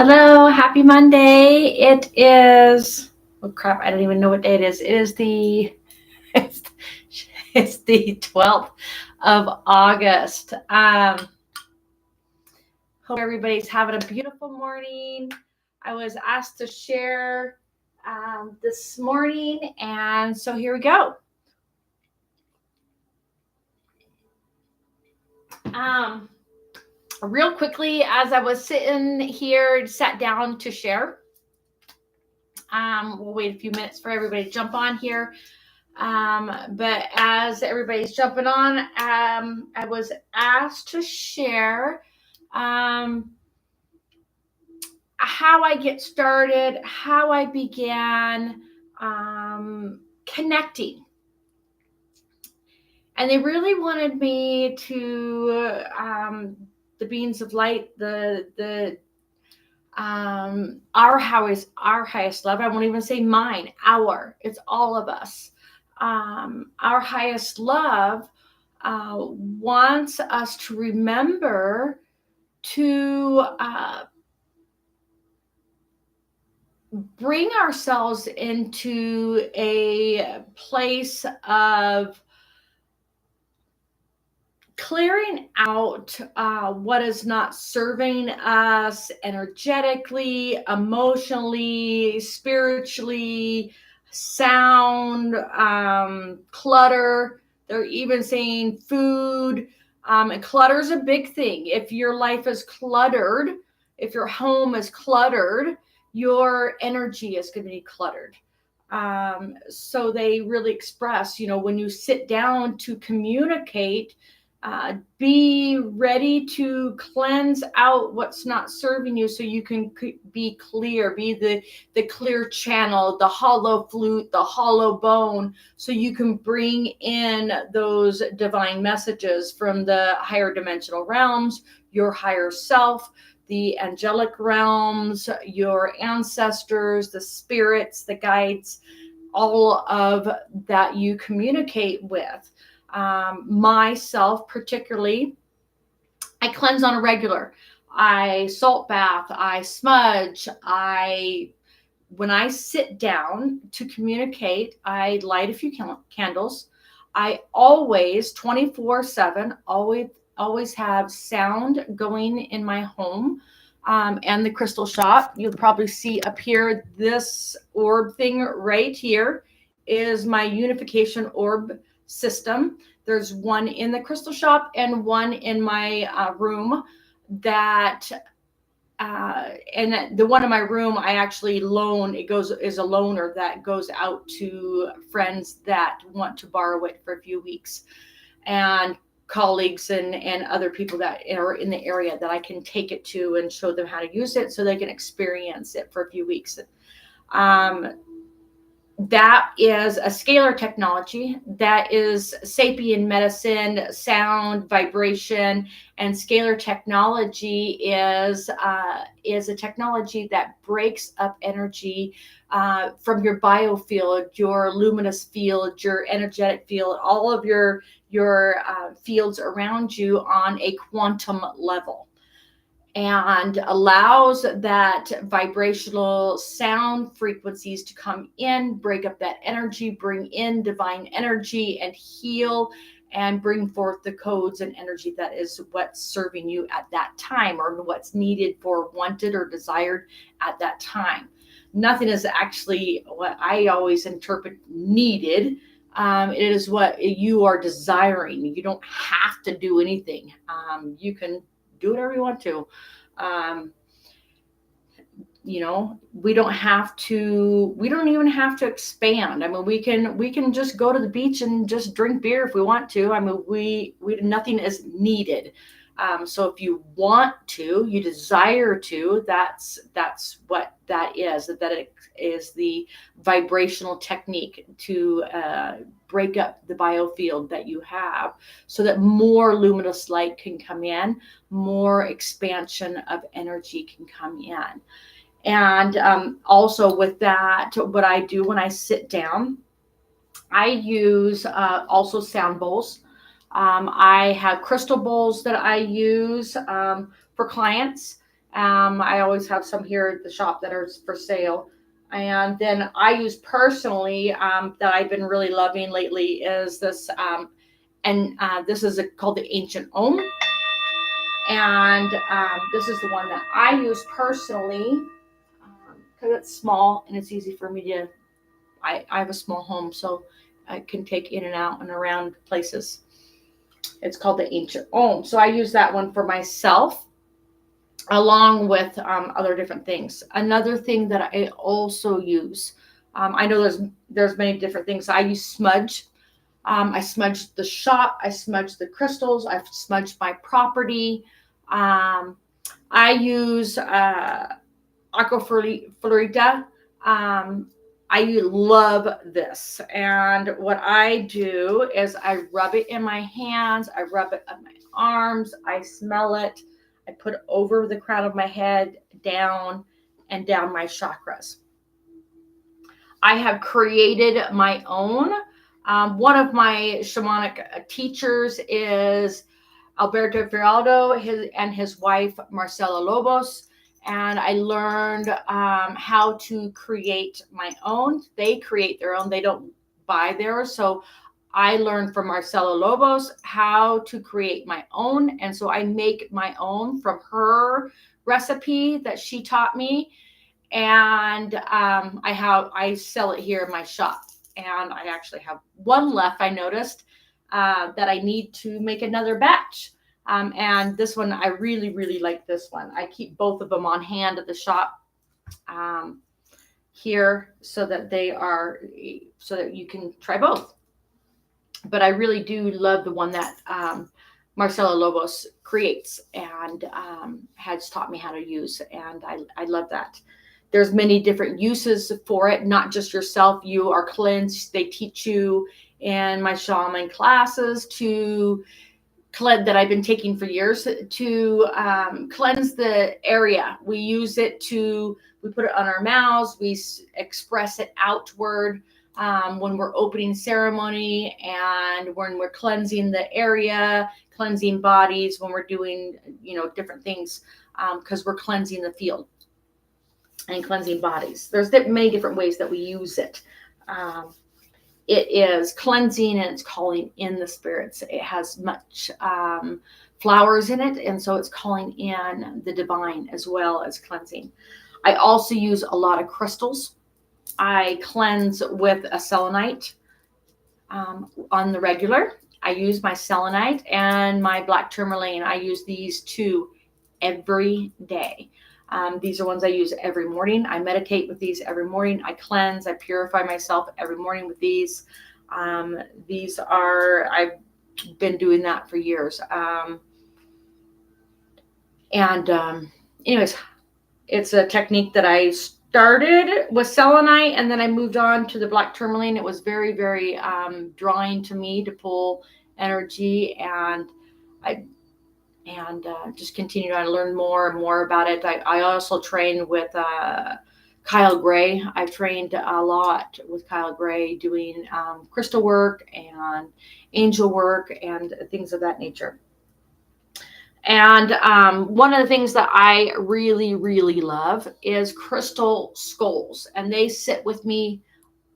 Hello, happy Monday. It is, oh crap, I don't even know what day it is. It is the it's, it's the 12th of August. Hope everybody's having a beautiful morning. I was asked to share this morning, and so here we go. Um, Real quickly, as I was sitting here, sat down to share. We'll wait a few minutes for everybody to jump on here. But as everybody's jumping on, I was asked to share how I get started, how I began connecting. And they really wanted me to the beings of light, our highest love. I won't even say mine, it's all of us. Our highest love wants us to remember to bring ourselves into a place of clearing out what is not serving us energetically, emotionally, spiritually, sound, clutter. They're even saying food. And clutter is a big thing. If your life is cluttered, if your home is cluttered, your energy is going to be cluttered. So they really express, when you sit down to communicate, be ready to cleanse out what's not serving you so you can be clear, be the clear channel, the hollow flute, the hollow bone, so you can bring in those divine messages from the higher dimensional realms, your higher self, the angelic realms, your ancestors, the spirits, the guides, all of that you communicate with. Myself particularly, I cleanse on a regular. I salt bath, I smudge, when I sit down to communicate, I light a few candles. I always 24/7 always have sound going in my home. And the crystal shop, you'll probably see up here, this orb thing right here is my unification orb system. There's one in the crystal shop and one in my room that and the one in my room I actually loan. Is a loaner that goes out to friends that want to borrow it for a few weeks, and colleagues and other people that are in the area that I can take it to and show them how to use it so they can experience it for a few weeks. That is a scalar technology. That is sapien medicine, sound, vibration, and scalar technology is a technology that breaks up energy from your biofield, your luminous field, your energetic field, all of your fields around you on a quantum level, and allows that vibrational sound frequencies to come in, break up that energy, bring in divine energy, and heal and bring forth the codes and energy that is what's serving you at that time, or what's needed for wanted or desired at that time. Nothing is actually what I always interpret needed. It is what you are desiring. You don't have to do anything. You can do whatever you want to. Um, we don't even have to expand. I mean, we can just go to the beach and just drink beer if we want to. I mean, we nothing is needed. So if you want to, you desire to, that's what that is. That it is the vibrational technique to break up the biofield that you have, so that more luminous light can come in, more expansion of energy can come in. And also with that, what I do when I sit down, I use also sound bowls. I have crystal bowls that I use for clients. I always have some here at the shop that are for sale. And then I use personally that I've been really loving lately is this, this is called the Ancient Om. And this is the one that I use personally because it's small and it's easy for me to. I have a small home, so I can take in and out and around places. It's called the Ancient Om. So I use that one for myself along with other different things. Another thing that I also use, I know there's many different things. I use smudge. I smudge the shop. I smudge the crystals. I've smudged my property. I use Aqua Florida. I love this. And what I do is I rub it in my hands. I rub it on my arms. I smell it. I put it over the crown of my head, down and down my chakras. I have created my own. One of my shamanic teachers is Alberto Firaldo and his wife, Marcela Lobos. And I learned how to create my own. They create their own. They don't buy theirs. So I learned from Marcela Lobos how to create my own. And so I make my own from her recipe that she taught me. And I sell it here in my shop. And I actually have one left, I noticed, that I need to make another batch. And this one, I really, really like this one. I keep both of them on hand at the shop here so that so that you can try both. But I really do love the one that Marcela Lobos creates and has taught me how to use. And I love that. There's many different uses for it, not just yourself. You are cleansed. They teach you in my shaman classes to cleanse that I've been taking for years to cleanse the area. We use it we put it on our mouths. We express it outward when we're opening ceremony and when we're cleansing the area, cleansing bodies, when we're doing, different things because we're cleansing the field and cleansing bodies. There's many different ways that we use it. It is cleansing and it's calling in the spirits. It has much flowers in it, and so it's calling in the divine as well as cleansing. I also use a lot of crystals. I cleanse with a selenite on the regular. I use my selenite and my black tourmaline. I use these two every day. These are ones I use every morning. I meditate with these every morning. I cleanse, I purify myself every morning with these. I've been doing that for years. Anyways, it's a technique that I started with selenite and then I moved on to the black tourmaline. It was very, very drawing to me to pull energy, and just continued on to learn more and more about it. I also trained with Kyle Gray. I've trained a lot with Kyle Gray doing crystal work and angel work and things of that nature. And one of the things that I really, really love is crystal skulls. And they sit with me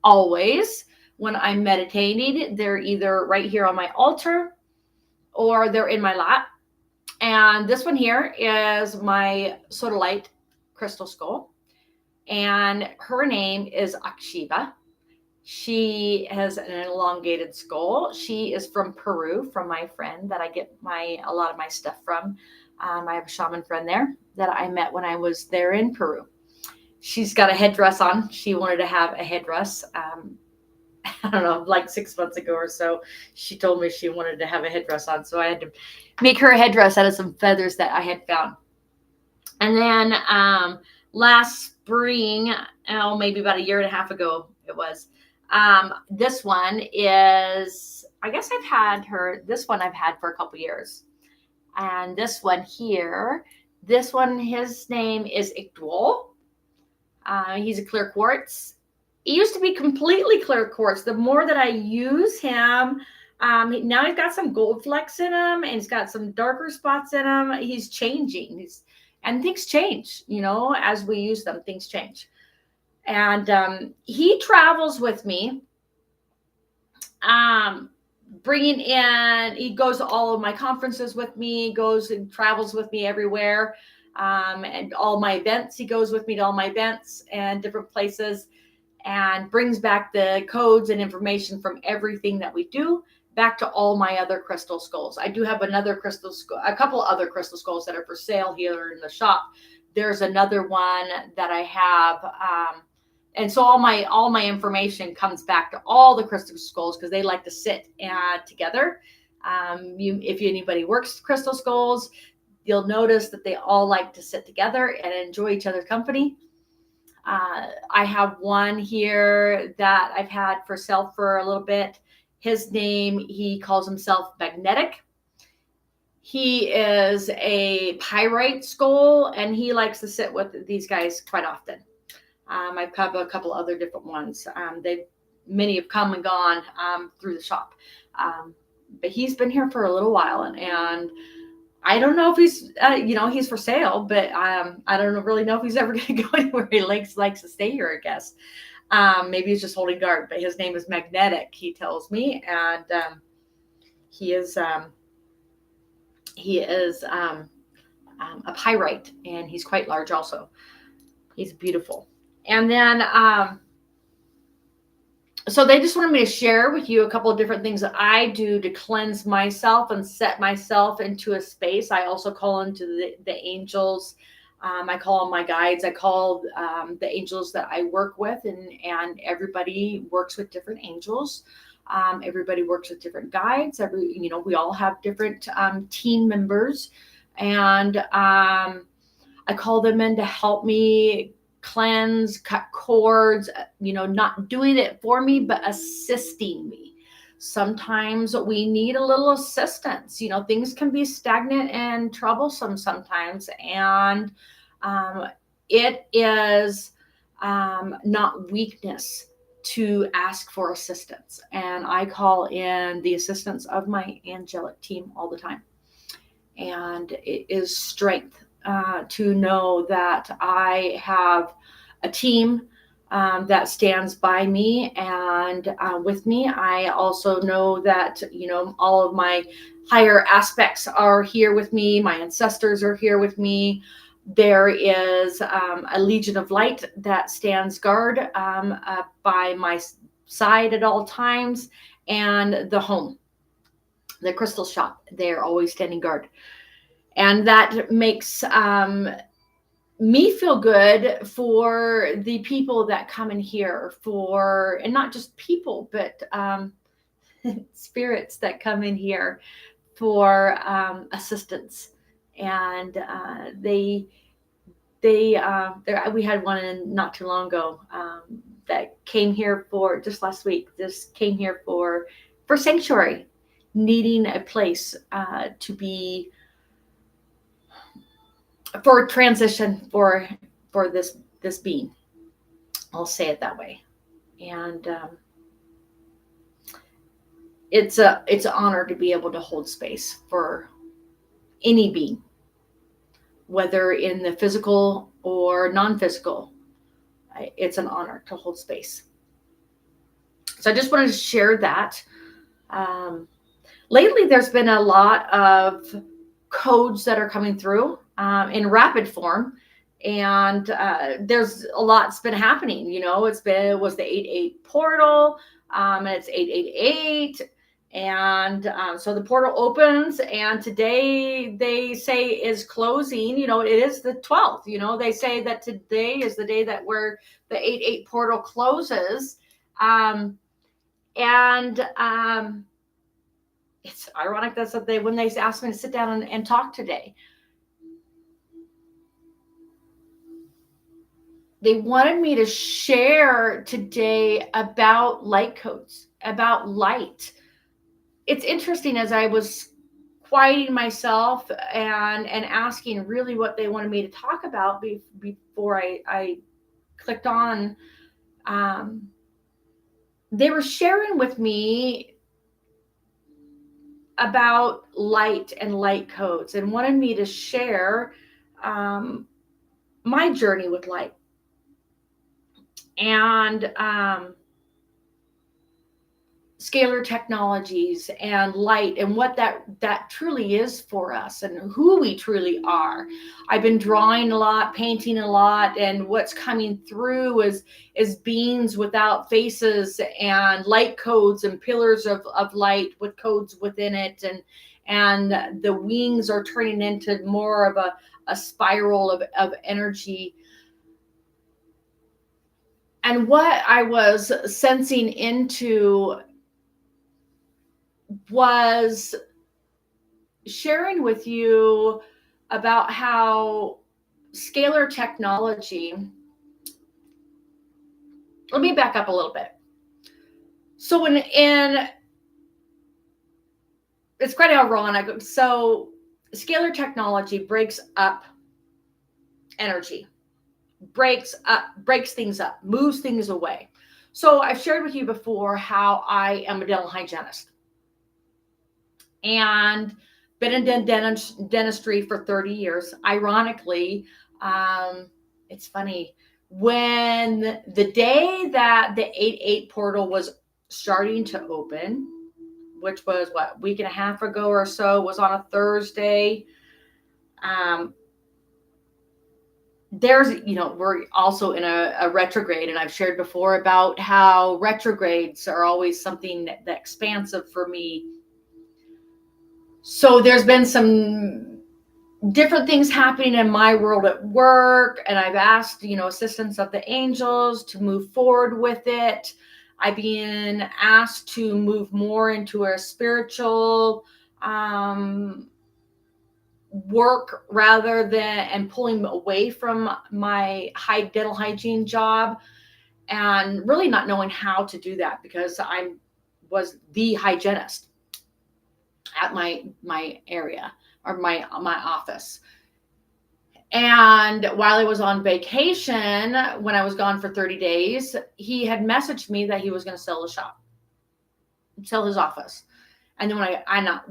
always when I'm meditating. They're either right here on my altar or they're in my lap. And this one here is my sodalite crystal skull. And her name is Akshiva. She has an elongated skull. She is from Peru, from my friend that I get a lot of my stuff from. I have a shaman friend there that I met when I was there in Peru. She's got a headdress on. She wanted to have a headdress. I don't know, like 6 months ago or so, she told me she wanted to have a headdress on. So I had to make her a headdress out of some feathers that I had found. And then last spring, maybe about a year and a half ago it was, this one is, I guess this one I've had for a couple years. And this one here, his name is Iqdwal. He's a clear quartz. He used to be completely clear quartz. The more that I use him, now he's got some gold flecks in him and he's got some darker spots in him. He's changing. and things change, as we use them, things change. And he travels with me, bringing in, he goes to all of my conferences with me, goes and travels with me everywhere. And all my events, he goes with me to all my events and different places, and brings back the codes and information from everything that we do back to all my other crystal skulls. I do have another crystal skull, a couple other crystal skulls that are for sale here in the shop. There's another one that I have, and so all my information comes back to all the crystal skulls, because they like to sit together. If anybody works crystal skulls, you'll notice that they all like to sit together and enjoy each other's company. I have one here that I've had for sale for a little bit. His name, he calls himself Magnetic. He is a pyrite skull, and he likes to sit with these guys quite often. I've got a couple other different ones. Many have come and gone through the shop. But he's been here for a little while, and I don't know if he's, he's for sale, but I don't really know if he's ever going to go anywhere. He likes to stay here, I guess. Maybe he's just holding guard, but his name is Magnetic, he tells me. And he is a pyrite, and he's quite large also. He's beautiful. And then, so they just wanted me to share with you a couple of different things that I do to cleanse myself and set myself into a space. I also call into the angels. I call on my guides. I call the angels that I work with, and everybody works with different angels. Everybody works with different guides. We all have different team members, and I call them in to help me cleanse, cut cords, not doing it for me, but assisting me. Sometimes we need a little assistance. Things can be stagnant and troublesome sometimes. And it is not weakness to ask for assistance. And I call in the assistance of my angelic team all the time. And it is strength to know that I have a team that stands by me and with me. I also know that, all of my higher aspects are here with me. My ancestors are here with me. There is a legion of light that stands guard by my side at all times, and the home, the crystal shop, they're always standing guard. And that makes me feel good for the people that come in here and not just people, but spirits that come in here for assistance. And we had one in not too long ago that came here for just last week. This came here for sanctuary, needing a place to be for transition for this being. I'll say it that way. And it's an honor to be able to hold space for any being, whether in the physical or non-physical. It's an honor to hold space. So I just wanted to share that. Lately, there's been a lot of codes that are coming through in rapid form, and there's a lot's been happening. It was the 8-8 portal, and it's 888, and so the portal opens, and today they say is closing. It is the 12th. They say that today is the day that where the 8-8 portal closes, and it's ironic that's what when they asked me to sit down and talk today. They wanted me to share today about light codes, about light. It's interesting, as I was quieting myself and asking really what they wanted me to talk about before I clicked on, they were sharing with me about light and light codes, and wanted me to share my journey with light and scalar technologies and light and what that truly is for us and who we truly are. I've been drawing a lot, painting a lot, and what's coming through is beings without faces and light codes and pillars of light with codes within it, and the wings are turning into more of a spiral of energy. And what I was sensing into was sharing with you about how scalar technology. Let me back up a little bit. So it's quite ironic. So scalar technology breaks up energy, breaks things up, moves things away. So I've shared with you before how I am a dental hygienist and been in dentistry for 30 years. Ironically, it's funny, when the day that the 8-8 portal was starting to open, which was a week and a half ago or so, was on a Thursday. There's, we're also in a retrograde, and I've shared before about how retrogrades are always something that expansive for me. So there's been some different things happening in my world at work, and I've asked, assistance of the angels to move forward with it. I've been asked to move more into a spiritual work rather than, and pulling away from my dental hygiene job, and really not knowing how to do that because I was the hygienist at my area or my office. And while I was on vacation, when I was gone for 30 days, he had messaged me that he was going to sell the shop, sell his office. And then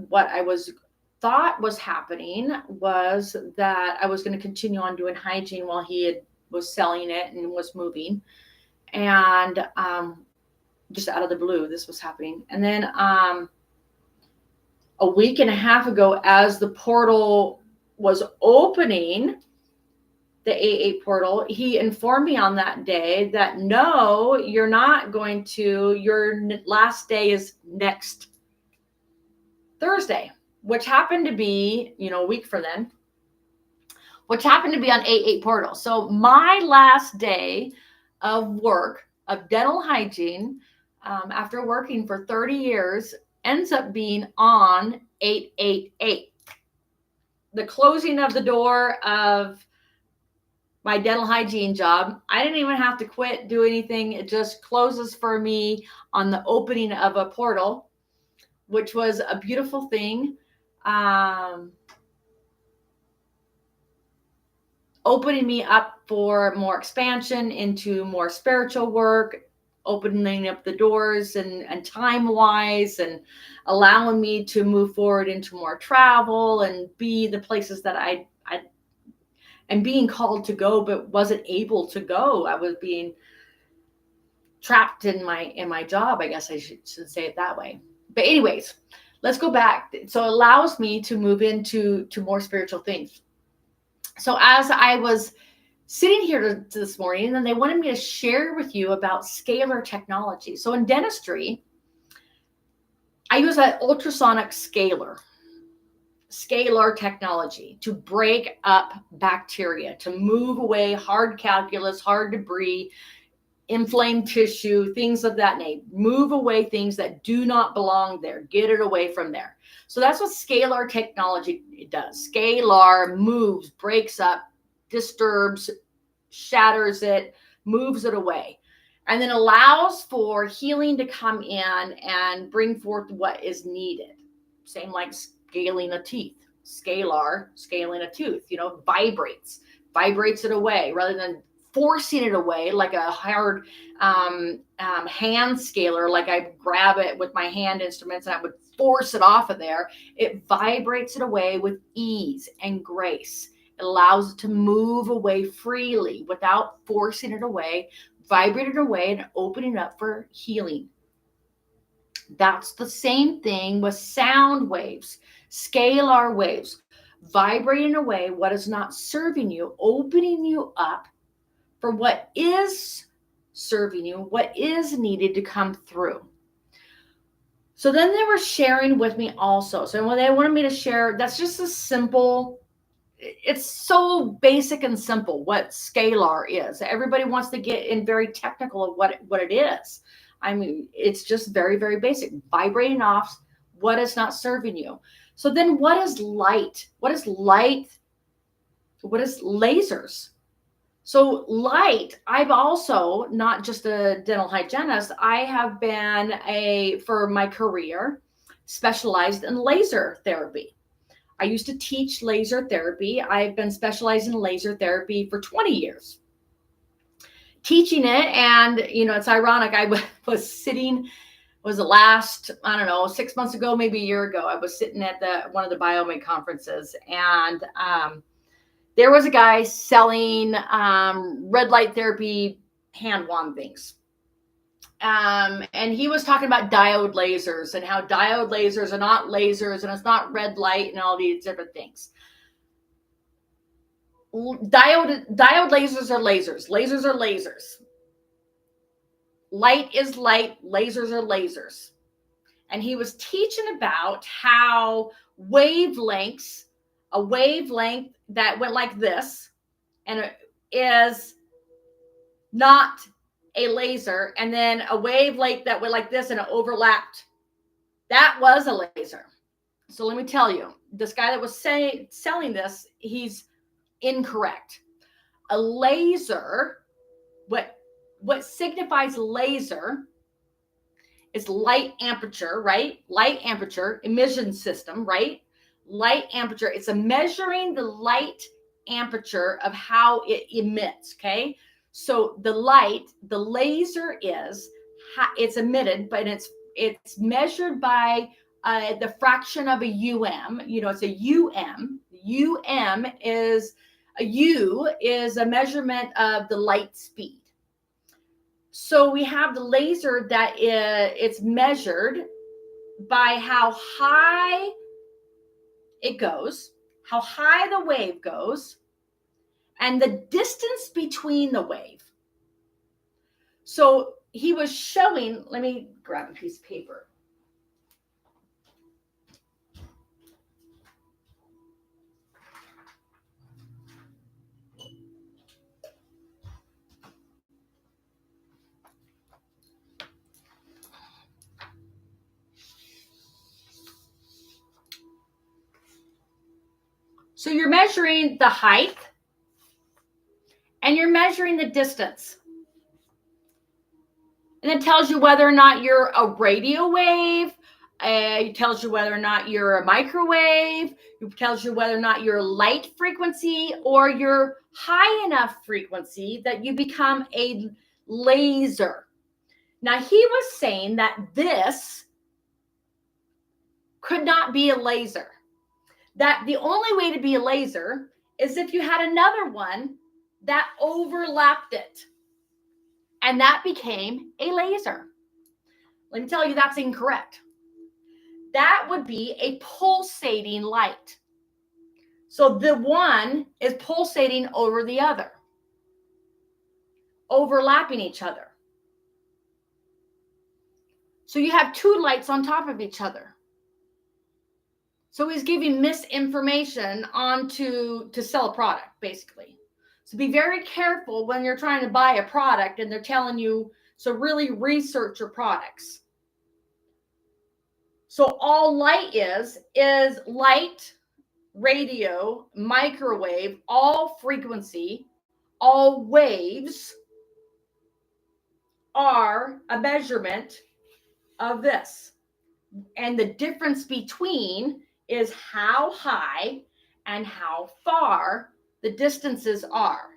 what I thought was happening was that I was going to continue on doing hygiene while he was selling it and was moving. And just out of the blue, this was happening. And then a week and a half ago, as the portal was opening, the 8-8 portal, he informed me on that day that no, you're not going to, your last day is next Thursday, which happened to be, a week from then, which happened to be on 8-8 portal. So my last day of work, of dental hygiene, after working for 30 years, ends up being on 8-8-8. The closing of the door of my dental hygiene job. I didn't even have to quit, do anything. It just closes for me on the opening of a portal, which was a beautiful thing. Opening me up for more expansion into more spiritual work, opening up the doors and time-wise, and allowing me to move forward into more travel and be the places that I am being called to go, but wasn't able to go. I was being trapped in my job, I guess I should say it that way. But anyways, let's go back. So it allows me to move into more spiritual things. So as I was sitting here this morning, and then they wanted me to share with you about scalar technology. So in dentistry, I use an ultrasonic scalar technology to break up bacteria, to move away hard calculus, hard debris, inflamed tissue, things of that nature. Move away things that do not belong there. Get it away from there. So that's what scalar technology does. Scalar moves, breaks up, disturbs, shatters it, moves it away, and then allows for healing to come in and bring forth what is needed. Same like scaling a teeth. Scalar, scaling a tooth, vibrates it away rather than forcing it away like a hard hand scalar. Like I grab it with my hand instruments and I would force it off of there. It vibrates it away with ease and grace. It It allows it to move away freely without forcing it away, vibrating it away, and opening up for healing. That's the same thing with sound waves, scalar waves, vibrating away what is not serving you, opening you up for what is serving you, what is needed to come through. So then they were sharing with me also. So when they wanted me to share, that's just a simple, it's so basic and simple what scalar is. Everybody wants to get in very technical of what it is. I mean, it's just very, very basic. Vibrating off what is not serving you. So then what is light? What is light? What is lasers? So light, I've also, not just a dental hygienist, I have been for my career, specialized in laser therapy. I used to teach laser therapy. I've been specialized in laser therapy for 20 years. Teaching it, and it's ironic, I was sitting, was the last, I don't know, 6 months ago, maybe a year ago, I was sitting at one of the Biomate conferences, and there was a guy selling red light therapy hand wand things. And he was talking about diode lasers and how diode lasers are not lasers and it's not red light and all these different things. Diode lasers are lasers. Lasers are lasers. Light is light. Lasers are lasers. And he was teaching about how wavelengths, a wavelength that went like this, and it is not a laser, and then a wavelength that went like this and it overlapped. That was a laser. So let me tell you, this guy that was selling this, he's incorrect. A laser, what signifies laser is light aperture, right? Light aperture, emission system, right? Light aperture. It's a measuring the light aperture of how it emits, okay? So the light, the laser it's emitted, but it's measured by the fraction of a UM. It's a UM. UM is a measurement of the light speed. So we have the laser that it's measured by how high it goes, how high the wave goes, and the distance between the wave. So he was showing, let me grab a piece of paper. So you're measuring the height and you're measuring the distance. And it tells you whether or not you're a radio wave. It tells you whether or not you're a microwave. It tells you whether or not you're light frequency or you're high enough frequency that you become a laser. Now, he was saying that this could not be a laser. That the only way to be a laser is if you had another one that overlapped it. And that became a laser. Let me tell you, that's incorrect. That would be a pulsating light. So the one is pulsating over the other, overlapping each other. So you have two lights on top of each other. So he's giving misinformation to sell a product, basically. So be very careful when you're trying to buy a product and they're telling you, so really research your products. So all light is light, radio, microwave, all frequency, all waves are a measurement of this. And the difference between is how high and how far the distances are.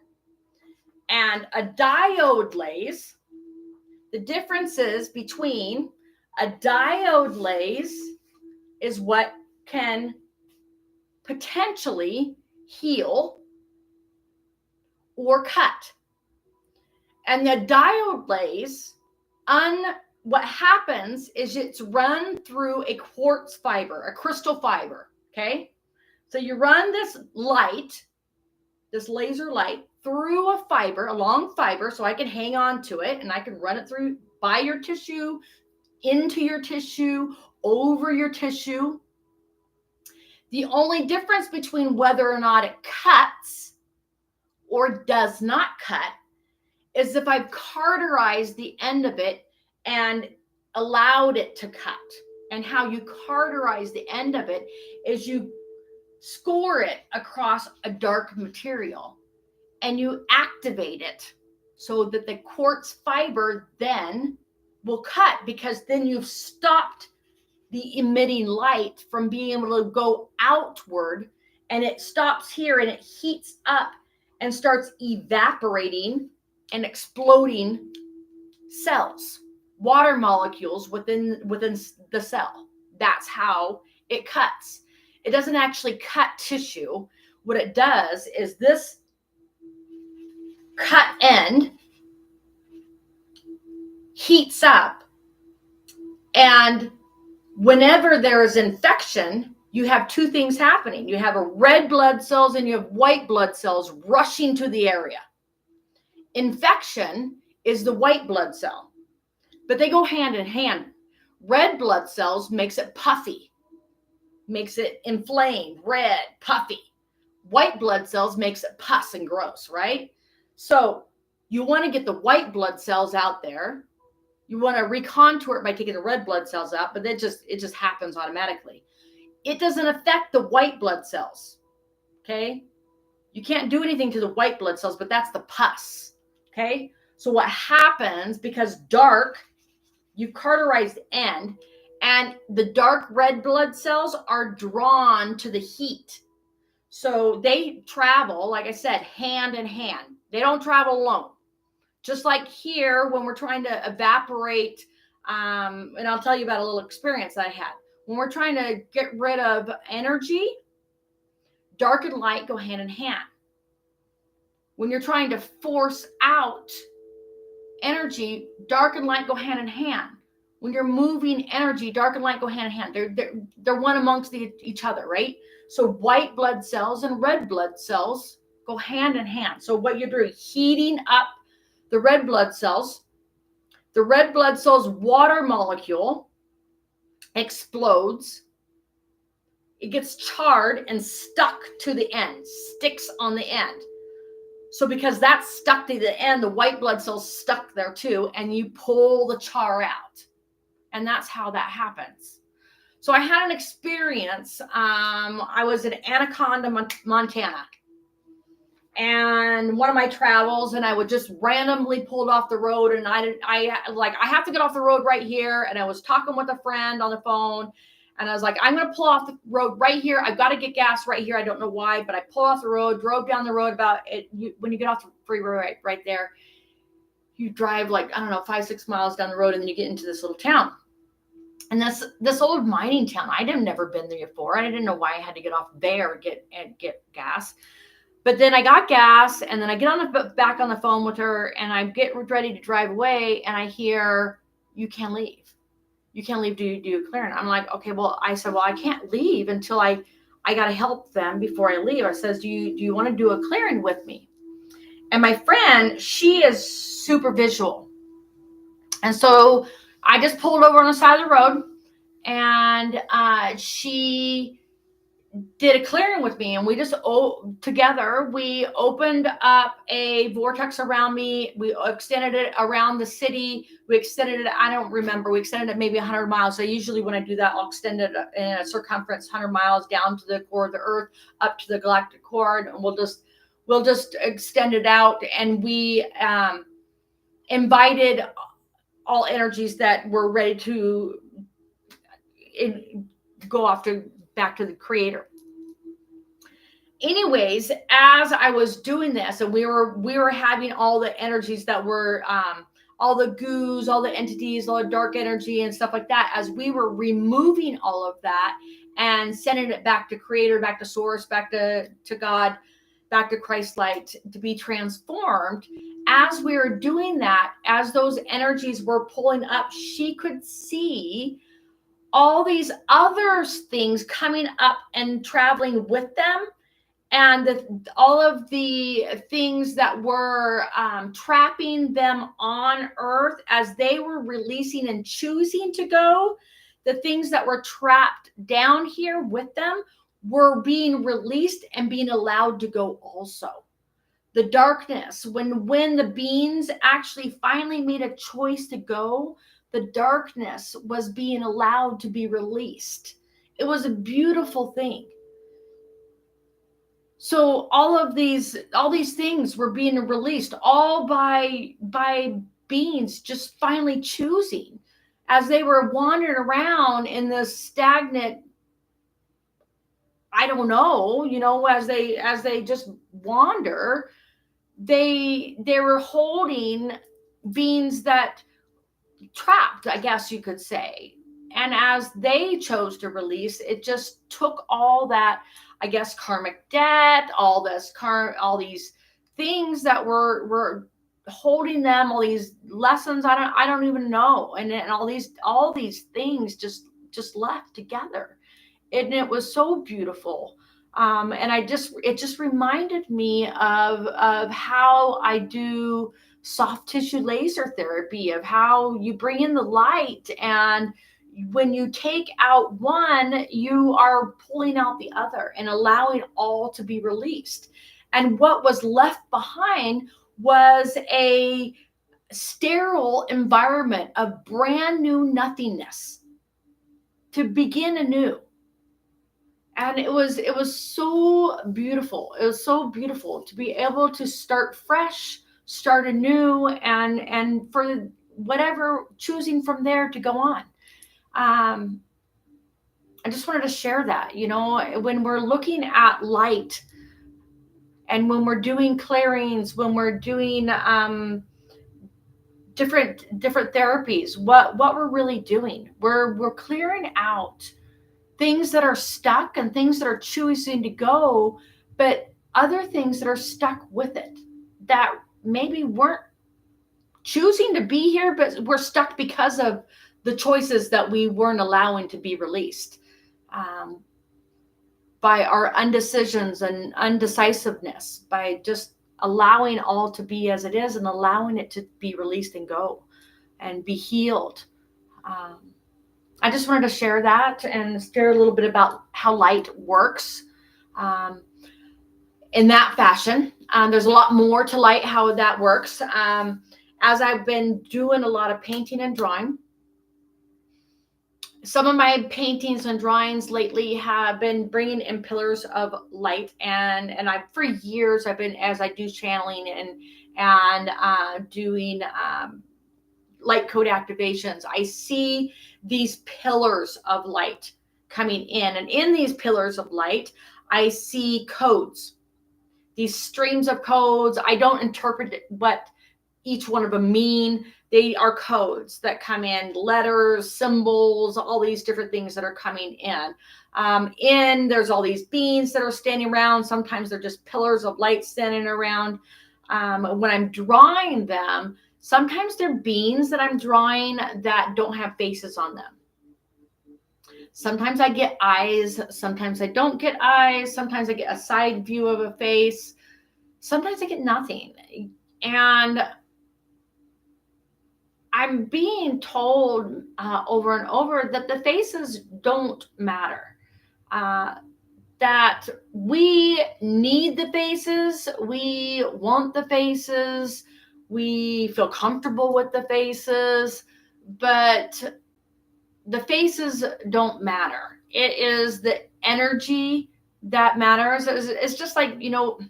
And a diode lays, the differences between a diode lays is what can potentially heal or cut. And the diode lays what happens is it's run through a quartz fiber, a crystal fiber, okay? So you run this light, this laser light, through a fiber, a long fiber, so I can hang on to it and I can run it through by your tissue, into your tissue, over your tissue. The only difference between whether or not it cuts or does not cut is if I've cauterized the end of it and allowed it to cut. And how you cauterize the end of it is you score it across a dark material and you activate it so that the quartz fiber then will cut, because then you've stopped the emitting light from being able to go outward, and it stops here and it heats up and starts evaporating and exploding cells, water molecules within the cell. That's how it cuts. It doesn't actually cut tissue. What it does is this cut end heats up, and whenever there is infection, you have two things happening. You have a red blood cells and you have white blood cells rushing to the area. Infection is the white blood cell, but they go hand in hand. Red blood cells makes it puffy, makes it inflamed, red, puffy. White blood cells makes it pus and gross, right? So you want to get the white blood cells out there. You want to recontour it by taking the red blood cells out, but it just happens automatically. It doesn't affect the white blood cells, okay? You can't do anything to the white blood cells, but that's the pus, okay? So what happens, because dark, you cauterize the end, and the dark red blood cells are drawn to the heat. So they travel, like I said, hand in hand. They don't travel alone. Just like here, when we're trying to evaporate, and I'll tell you about a little experience I had. When we're trying to get rid of energy, dark and light go hand in hand. When you're trying to force out energy, dark and light go hand in hand. When you're moving energy, dark and light go hand in hand. They're one amongst each other, right? So white blood cells and red blood cells go hand in hand. So what you're doing, heating up the red blood cells water molecule explodes. It gets charred and stuck to the end, sticks on the end. So because that's stuck to the end, the white blood cells stuck there too, and you pull the char out. And that's how that happens. So I had an experience. I was in Anaconda, Montana. And one of my travels, and I would just randomly pulled off the road, and I have to get off the road right here. And I was talking with a friend on the phone, and I was like, I'm going to pull off the road right here. I've got to get gas right here. I don't know why, but I pulled off the road, drove down the road about it. When you get off the freeway right there, you drive 5-6 miles down the road, and then you get into this little town. And this old mining town, I'd never been there before. I didn't know why I had to get off there and get gas. But then I got gas, and then I get back on the phone with her, and I get ready to drive away, and I hear, you can't leave. You can't leave, do a clearing. I'm like, okay, I said, I can't leave until I got to help them before I leave. I says, do you want to do a clearing with me? And my friend, she is super visual. And so I just pulled over on the side of the road, and she did a clearing with me, and we just together we opened up a vortex around me. We extended it around the city. We extended it, I don't remember, we extended it maybe 100 miles. So usually when I do that, I'll extend it in a circumference 100 miles down to the core of the earth, up to the galactic core, and we'll just extend it out. And we invited all energies that were ready to go back to the creator. Anyways, as I was doing this, and we were having all the energies that were all the goos, all the entities, all the dark energy and stuff like that, as we were removing all of that and sending it back to creator, back to source, back to God, back to Christ light, to be transformed. As we were doing that, as those energies were pulling up, she could see all these other things coming up and traveling with them, and all of the things that were trapping them on earth as they were releasing and choosing to go. The things that were trapped down here with them were being released and being allowed to go also. The darkness, when the beings actually finally made a choice to go, the darkness was being allowed to be released. It was a beautiful thing. So all these things were being released, all by beings just finally choosing, as they were wandering around in this stagnant, I don't know, as they just wander, they were holding beings that trapped, I guess you could say. And as they chose to release, it just took all that, I guess, karmic debt, all these things that were holding them, all these lessons, I don't even know, and all these things just left together, and it was so beautiful. And it just reminded me of how I do soft tissue laser therapy, of how you bring in the light, and when you take out one, you are pulling out the other and allowing all to be released. And what was left behind was a sterile environment of brand new nothingness to begin anew. And it was so beautiful. It was so beautiful to be able to start fresh, start anew, and for whatever, choosing from there to go on. I just wanted to share that, when we're looking at light, and when we're doing clearings, when we're doing different therapies, what we're really doing, we're clearing out things that are stuck and things that are choosing to go, but other things that are stuck with it, that maybe weren't choosing to be here, but we're stuck because of the choices that we weren't allowing to be released, by our undecisions and undecisiveness, by just allowing all to be as it is and allowing it to be released and go and be healed. I just wanted to share that and share a little bit about how light works in that fashion. There's a lot more to light, how that works. As I've been doing a lot of painting and drawing, some of my paintings and drawings lately have been bringing in pillars of light, and for years I've been, as I do channeling and doing light code activations, I see these pillars of light coming in, and in these pillars of light, I see codes, these streams of codes. I don't interpret what each one of them mean. They are codes that come in, letters, symbols, all these different things that are coming in. There's all these beings that are standing around. Sometimes they're just pillars of light standing around. When I'm drawing them, sometimes they're beings that I'm drawing that don't have faces on them. Sometimes I get eyes. Sometimes I don't get eyes. Sometimes I get a side view of a face. Sometimes I get nothing. And I'm being told over and over that the faces don't matter, that we need the faces, we want the faces, we feel comfortable with the faces, but the faces don't matter. It is the energy that matters. It's just like, I'll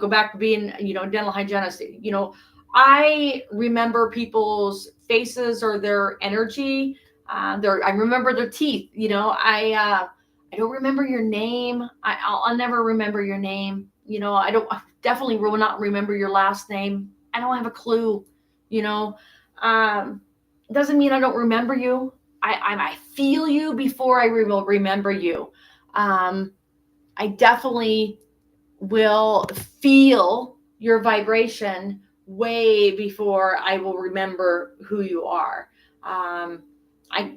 go back to being, dental hygienist. I remember people's faces or their energy. I remember their teeth. I don't remember your name. I'll never remember your name. I definitely will not remember your last name. I don't have a clue. Doesn't mean I don't remember you. I feel you before I will remember you. I definitely will feel your vibration way before I will remember who you are. I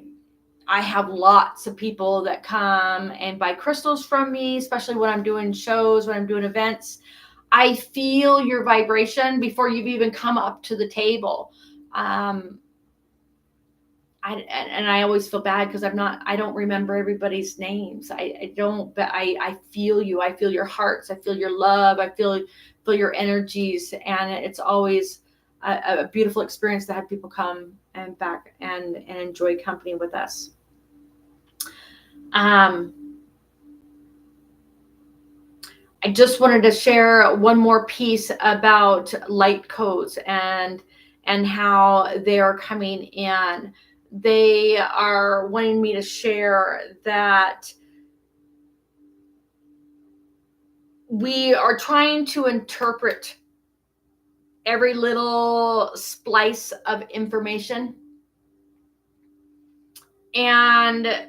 I have lots of people that come and buy crystals from me, especially when I'm doing shows, when I'm doing events. I feel your vibration before you've even come up to the table. I always feel bad because I don't remember everybody's names. I don't, but I feel you. I feel your hearts. I feel your love. I feel your energies. And it's always a beautiful experience to have people come and back and enjoy company with us. I just wanted to share one more piece about light codes and how they are coming in. They are wanting me to share that we are trying to interpret every little splice of information, and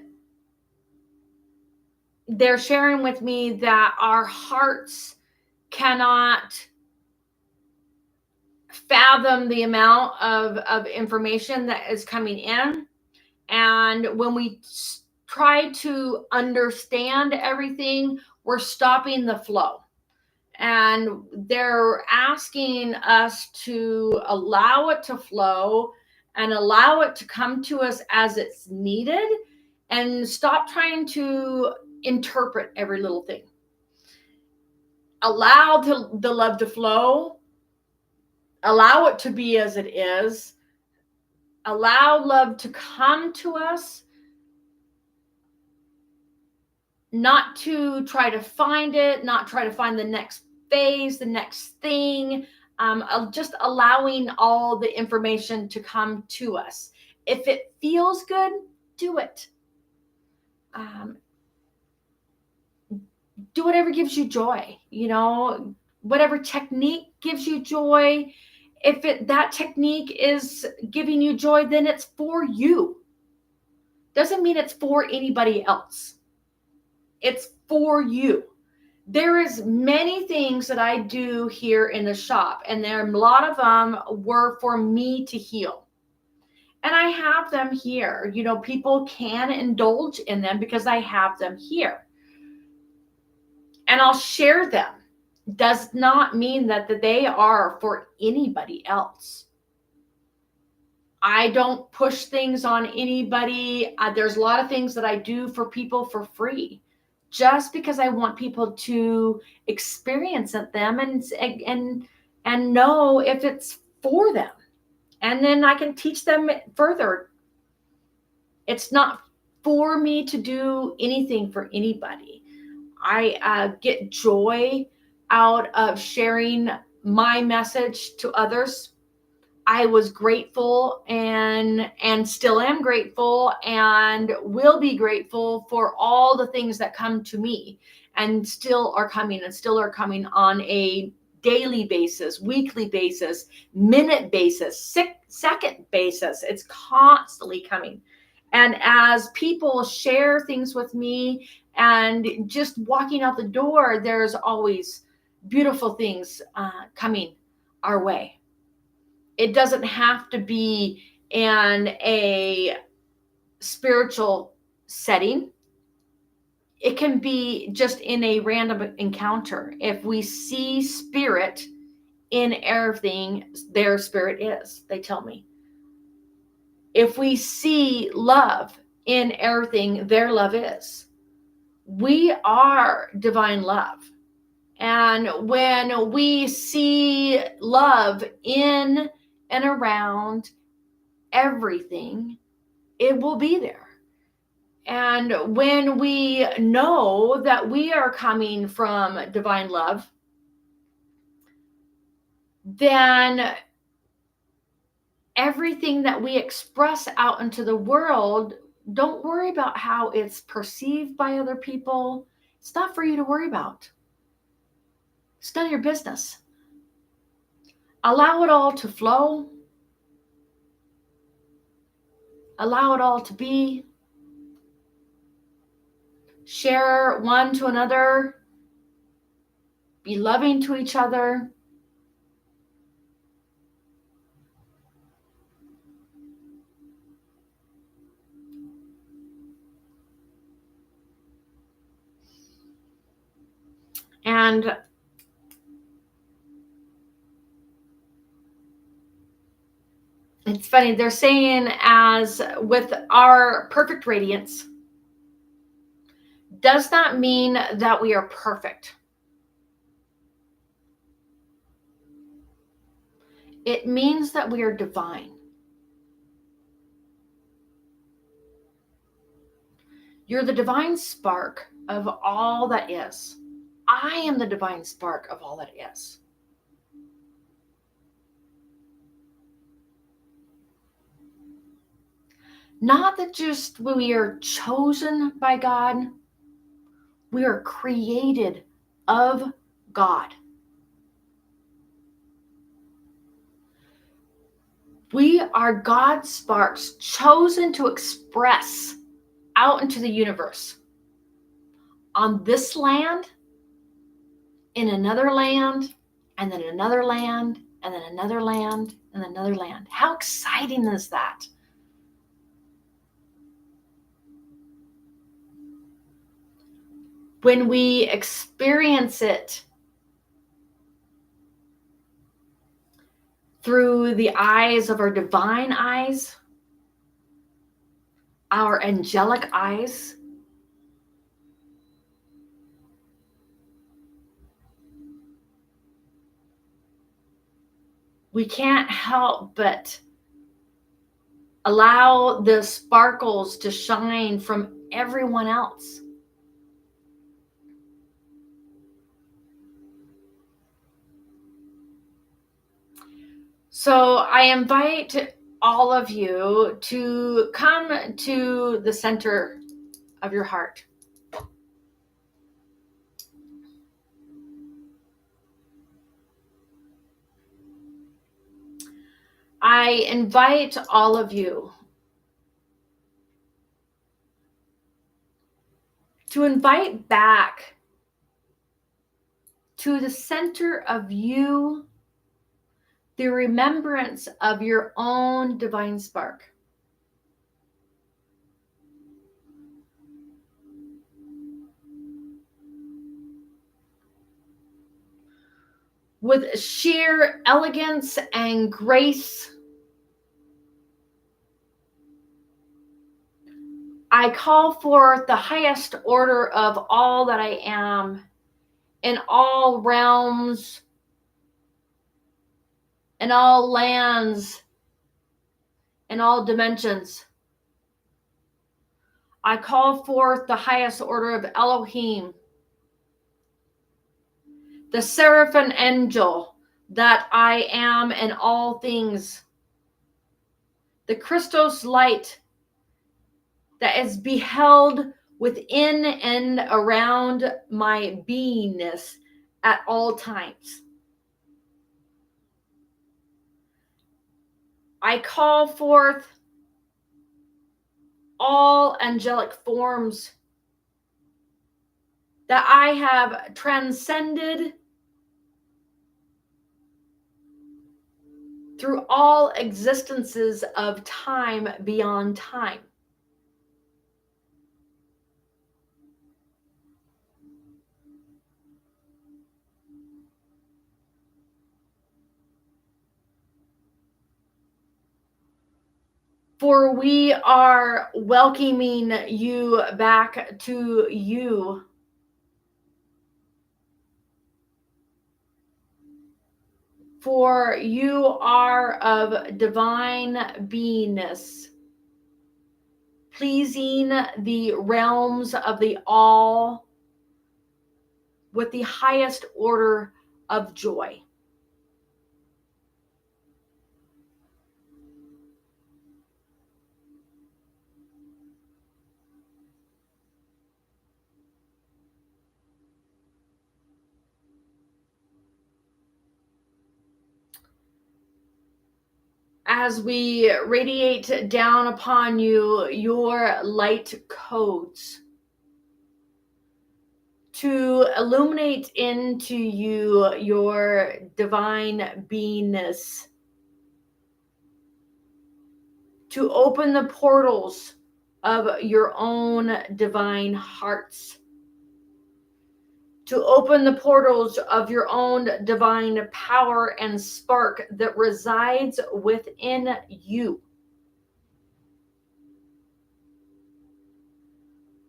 they're sharing with me that our hearts cannot fathom the amount of information that is coming in. And when we try to understand everything, we're stopping the flow. And they're asking us to allow it to flow and allow it to come to us as it's needed, and stop trying to interpret every little thing. Allow the love to flow, allow it to be as it is, allow love to come to us, not to try to find it, not try to find the next phase, the next thing, just allowing all the information to come to us. If it feels good, do it. Do whatever gives you joy, whatever technique gives you joy. If that technique is giving you joy, then it's for you. Doesn't mean it's for anybody else. It's for you. There is many things that I do here in the shop, and a lot of them were for me to heal. And I have them here. People can indulge in them because I have them here. And I'll share them. Does not mean that they are for anybody else. I don't push things on anybody. There's a lot of things that I do for people for free, just because I want people to experience them and know if it's for them. And then I can teach them further. It's not for me to do anything for anybody. I get joy out of sharing my message to others. I was grateful and still am grateful and will be grateful for all the things that come to me and still are coming on a daily basis, weekly basis, minute basis, second basis. It's constantly coming. And as people share things with me and just walking out the door, there's always beautiful things coming our way. It doesn't have to be in a spiritual setting. It can be just in a random encounter. If we see spirit in everything, their spirit is, they tell me. If we see love in everything, their love is. We are divine love. And when we see love in and around everything, it will be there. And when we know that we are coming from divine love, then everything that we express out into the world, don't worry about how it's perceived by other people. It's not for you to worry about. It's none of your business. Allow it all to flow. Allow it all to be. Share one to another. be loving to each other. And it's funny, they're saying as with our perfect radiance, does not mean that we are perfect. It means that we are divine. You're the divine spark of all that is. I am the divine spark of all that is. Not that just we are chosen by God, we are created of God. We are God's sparks chosen to express out into the universe. On this land, in another land, and then another land, and then another land, and another land. How exciting is that? When we experience it through the eyes of our divine eyes, our angelic eyes, we can't help but allow the sparkles to shine from everyone else. So I invite all of you to come to the center of your heart. I invite all of you to invite back to the center of you the remembrance of your own divine spark. With sheer elegance and grace, I call forth the highest order of all that I am in all realms, in all lands, in all dimensions. I call forth the highest order of Elohim, the seraphim angel that I am in all things, the Christos light that is beheld within and around my beingness at all times. I call forth all angelic forms that I have transcended through all existences of time beyond time. For we are welcoming you back to you. For you are of divine beingness, pleasing the realms of the all with the highest order of joy. As we radiate down upon you your light codes to illuminate into you your divine beingness, to open the portals of your own divine hearts, to open the portals of your own divine power and spark that resides within you.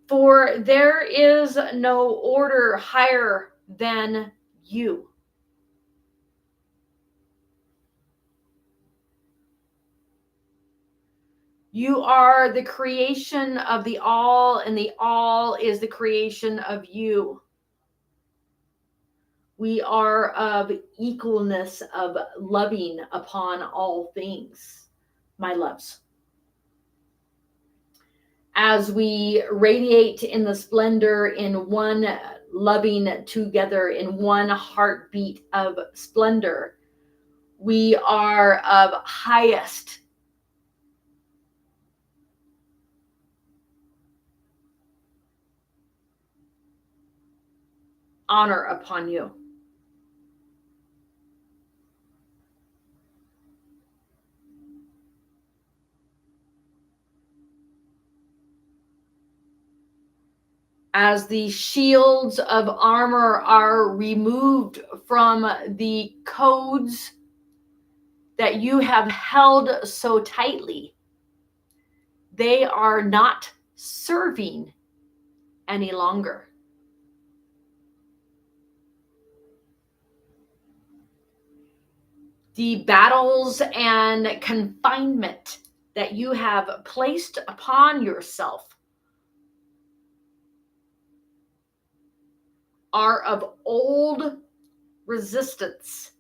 For there is no order higher than you. You are the creation of the all, and the all is the creation of you. We are of equalness, of loving upon all things, my loves. As we radiate in the splendor in one loving together, in one heartbeat of splendor, we are of highest honor upon you. As the shields of armor are removed from the codes that you have held so tightly, they are not serving any longer. The battles and confinement that you have placed upon yourself are of old resistance.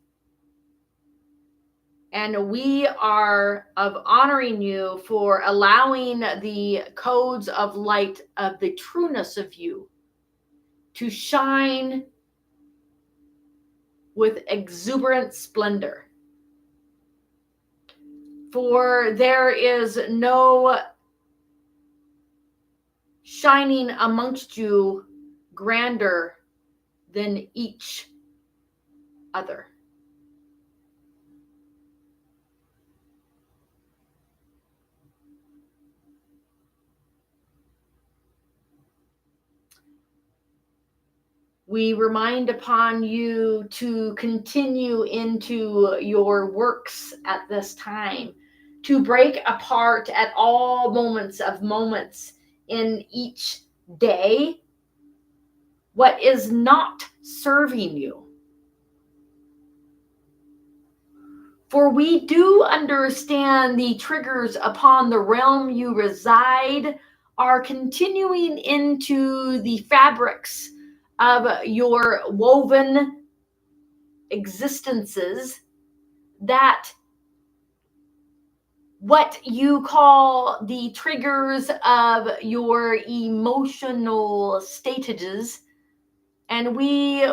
And we are of honoring you for allowing the codes of light of the trueness of you to shine with exuberant splendor. For there is no shining amongst you grander than each other. We remind upon you to continue into your works at this time, to break apart at all moments in each day what is not serving you. For we do understand the triggers upon the realm you reside are continuing into the fabrics of your woven existences, that what you call the triggers of your emotional stages, and we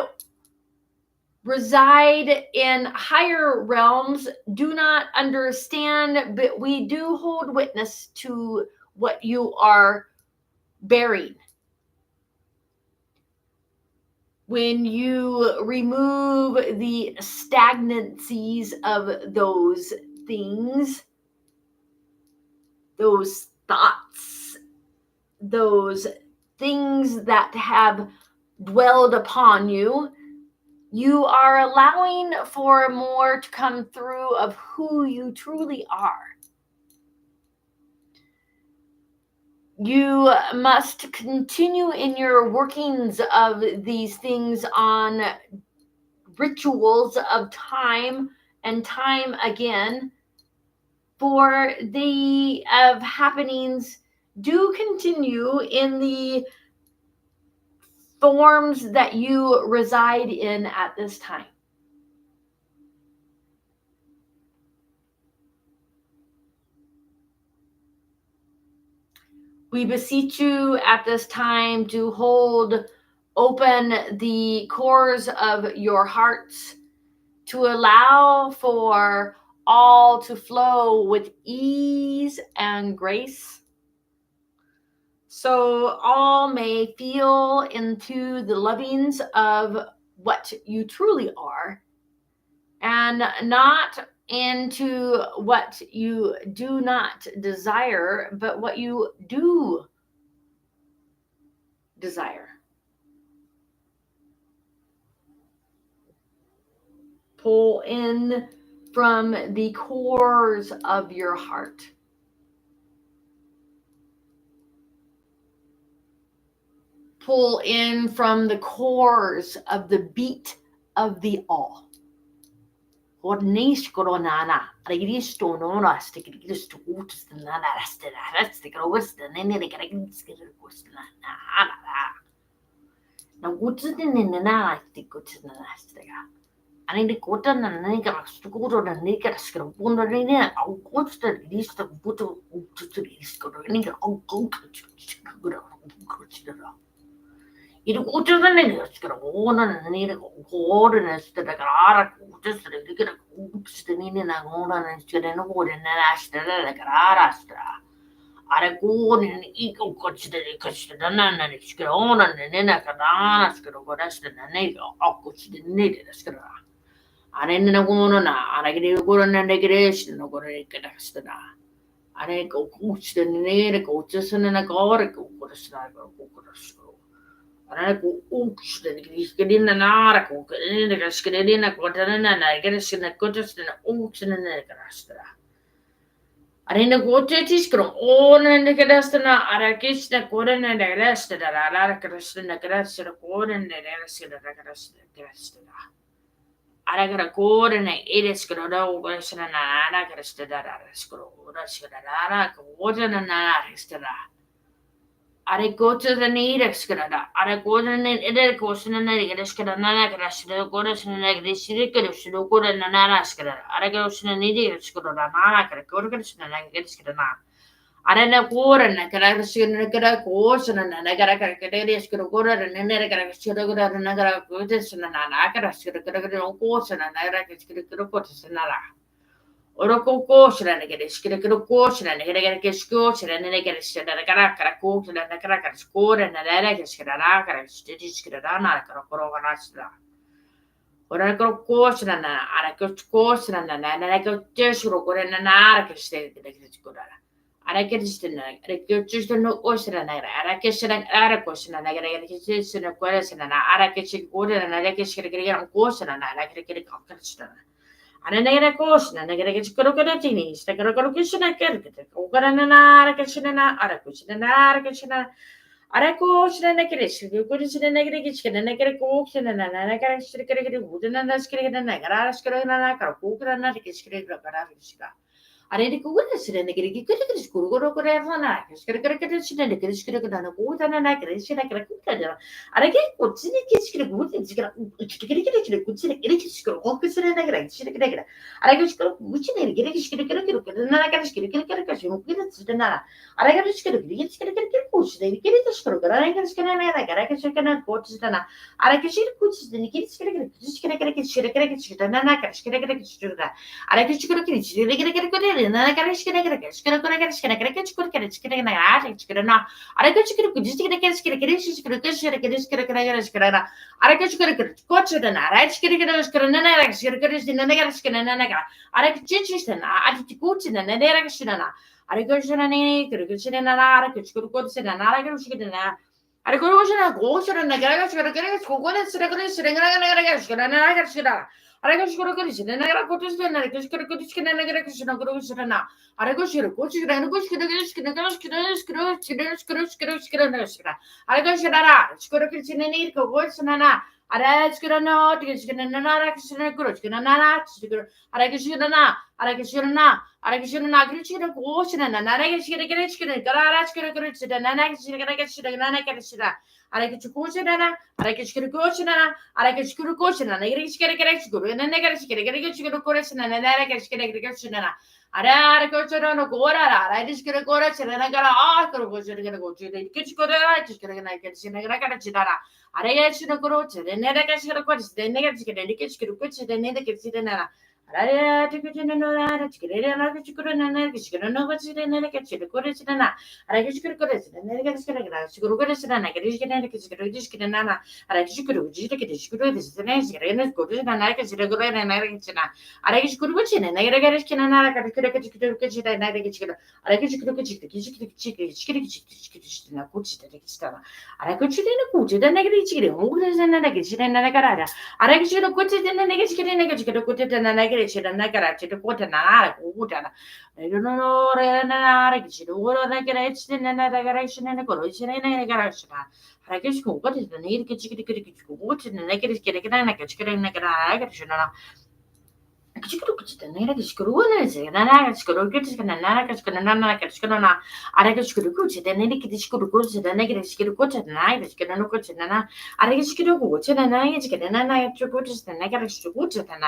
reside in higher realms, do not understand, but we do hold witness to what you are bearing. When you remove the stagnancies of those things, those thoughts, those things that have dwelled upon you, you are allowing for more to come through of who you truly are. You must continue in your workings of these things on rituals of time and time again, for the of happenings do continue in the forms that you reside in at this time. We beseech you at this time to hold open the cores of your hearts, to allow for all to flow with ease and grace, So all may feel into the lovings of what you truly are and not into what you do not desire, but what you do desire. Pull in from the cores of your heart. Pull in from the cores of the beat of the all. Hornish coronana, regristo nona, stick to waters the nana, stick over the nene, the now, what's it in the night? The good to the last day. I need to go to the nigger to go to the nigger, screw wonder in it. I'll go to the least of butter to the least go to the nigger. I'll go to the it go to the nigger, screw one and need a coordinates to the car, just the nigger, oops, the nina and order and still in the wood and then ash the garastra. Are go in equal coach the nana and it's grown and then a cadana, screw what else than a nigger, or coach the needed a screw. Are in a woman, I get a good and negation, no good at Castana. I go coach the need a coaches and a gore, go for a sniper, go for a screw. And I go oops, then he's getting an article, in the Cascadina, Quaterna, and I get a in a coaches and oops and a negrastra. I didn't go to this grow on and the Cadastana, Arakis, the Coran and the rest of the Arakras and the Grass, the Coran and the rest of the Grastana. Aragara Coran and Edis Grodo, Western and Anagrastana, Screw, Rascadana, Coran and Aristana. I go to the need excreta. I go to the other question and I get a scadana, the goddess and the circle, so go and an ascada. I go to the needy scrota, I go to the get scadana. I don't know and I can see a course and I got a cadadius go to and then I got a sugar and another goodness and an acra, course and I get a course and Oroko course and I get a skittical course and I get a scourge and then I get a set at a caracara court and a cracker score and a get a racker, stitches skidana, coroganasta. Or I go course and I go course and I go just rock and an arc state that it's good. And I get it just a no ocean and I get an aracus and I get a question and I get a good and I get a course and I get a conqueror. And then a course, and I get a crocodinis, the crocodilian, I get it. Oganana, Aracashina, Aracusina, Aracashina, Aracos, and a kiss. You could see the negative kitchen and I get a cook and I get a secret wood and a skillet and I got a skillet and I got a cook and I get a skillet of Arabica. I did go with us and I get a school go over and I get a kitchen and a kitchen and a wood and I get a kitchen and a cook. And I get what's in the kitchen wood and get a good school, officer and a great shit. I just go, which in get a skillet and I got a skillet and I got a skillet, it's going to get push. They get it a screw, I got a skillet and I got a second and coaches and I can see the push, then you get skillet, just get a shit and I got a skillet. I can get a good and I got a skillet, I get a I go to no go I just get a go and I got a go to the kitchen go to just getting like it's in a chidara. I get to the go to the negative question, the negative get the kitchen, the negative get Araya tikujina no ara tikirena na kichkuruna na kichkuruna no kichkuruna na kichkuruna na ara kichkuruna na kichkuruna na kichkuruna na kichkuruna na ara kichkuruna jita kichkuruna na kichkuruna kuruna na kichkuruna na kichkuruna ara kichkuruna na kichkuruna na kichkuruna na kichkuruna ara kichkuruna kichkuruna kuchita kichkuruna ara kichkuruna kuchita na kichkuruna kuruna na kichkuruna na karara ara kichkuruna kuchita na kichkuruna na kichkuruna kuchita na na garage to put an water. I don't know, I get you water like an edge in another direction and a corrosion in a garage. I guess what is the need to get water and the negative getting a garage. Kishkurukuchita, Kishkurunas, and I Skurukuch and Anaka Kishkana, Arakiskurukuch, the Nikishkurukuch, the negative Skirukuch, and I Skirukuch, and Arakiskurukuch, and I Skiranana Chukuch, the negative Skuch, and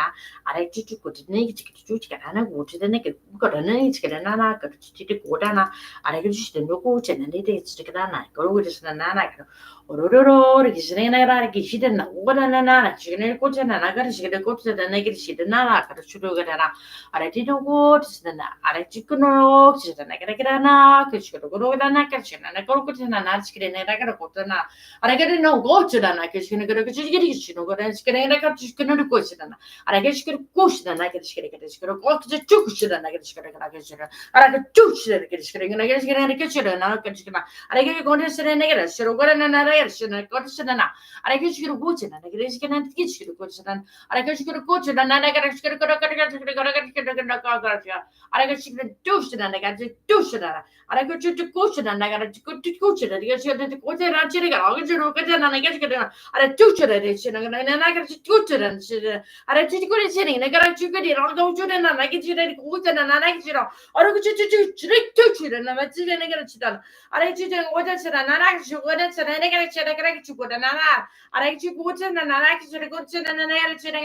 I Chukuch, Nikichuch, and I go to the naked Kodana, Skiranana, Kodana, Arakish, the Nukuch, and the Stikrana, Goruch, and Nana. Ororo, Kisrena, Kishida, what an anana, chicken and coach and another, she get a coach and a negative shit and nana, Sugarana. I did no words, then I chicken or she's a negagrana, Kishko go to the Nakashin and a coach and an ask in a Nagakotana. I get no go to the Nakashin, you know, go and skin and I got chicken and a question. And I guess you could push the negative go to the two and I get a I got two shit and I guess get a kitchen and I get going to sit in negative, so what an narration, I got to sit in. I guess you could and I guess you can teach you to coach and I guess you could coach and I guess you could go to I guess you could do it and I got to do it. I got you to coach and I got to go to coach it. I guess you had to coach it and I get you to get and I guess you could I do it and I got to do it and I did you go to sitting and I got you good. I'll go to it and I get you to coach and I get you know, or go to it and I'm at it and I get it done. I did what is it and I actually what is it and I get you put an ana. I like you put in and I like you to go to an energy and an